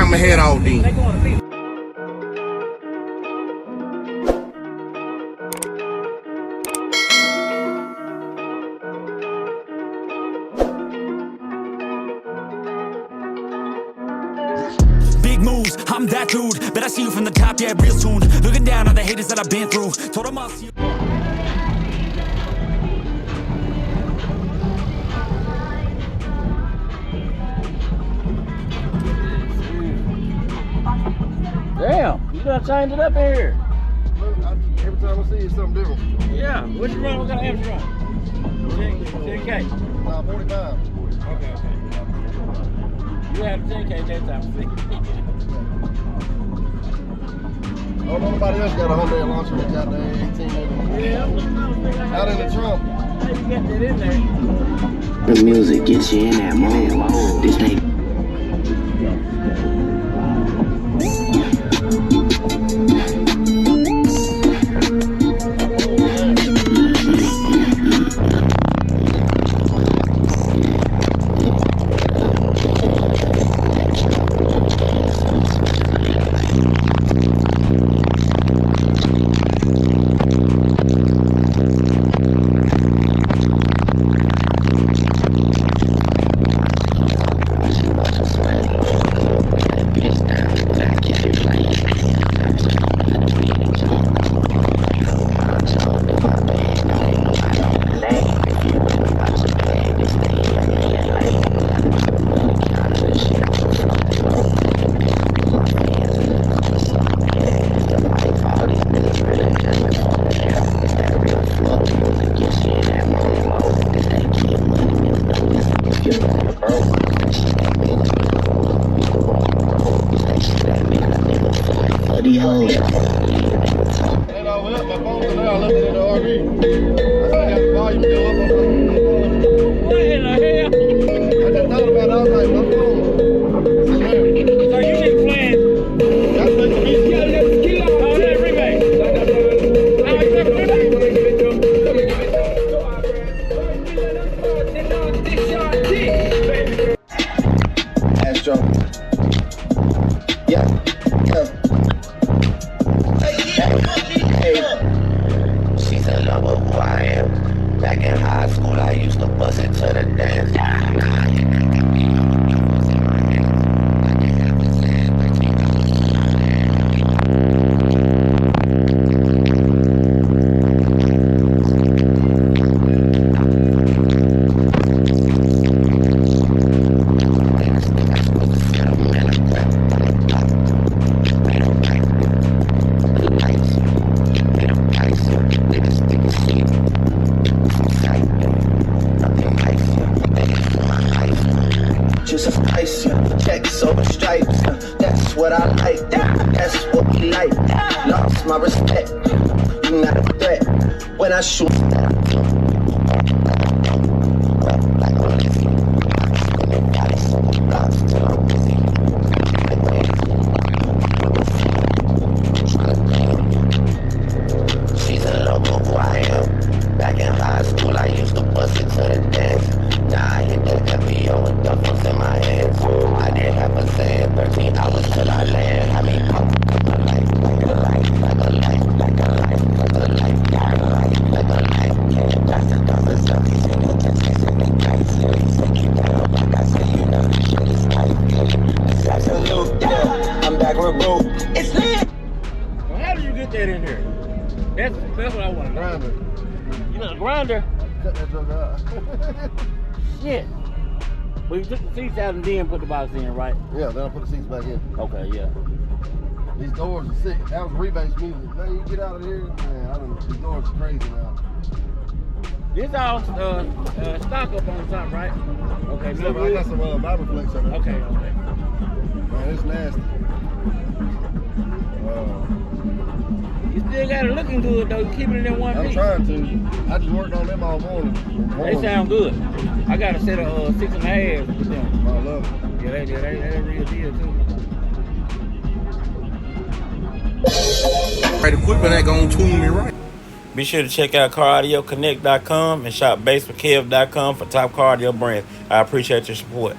I'ma head out then. Big moves, I'm that dude. Bet I see you from the top, yeah, real soon. Looking down on the haters that I've been through. Told them I'll see you. Damn, you done changed it up in here. Every time I see you, it's something different. Yeah, what you run? What kind of amps you run? 10K. Nah, 45. Okay. You had a 10K that time, see? I don't know nobody else got a Hyundai launcher that got the 18 Yeah, out in the trunk. how you get that in there? The music gets you in that mode. This ain't. That's what I want. Grinder. You know, the grinder? Cut that joke out. Shit. But you took the seats out and then put the box in, right? Yeah, then I put the seats back in. Okay, yeah. These doors are sick. That was rebase music. Man, you get out of here. Man, these doors are crazy now. This all stock up on the top, right? Okay, So I got some Vibraflex on there. Okay. Man, it's nasty. You still got it looking good though. You keeping it in one piece. I'm trying to. I just worked on them all morning. They sound good. I got a set of 6.5 with them. I love it. Yeah, they real deal too. Right, equipment ain't gonna tune me right. Be sure to check out CarAudioConnect.com and shop BASSWITHKEV.com for top car audio brands. I appreciate your support.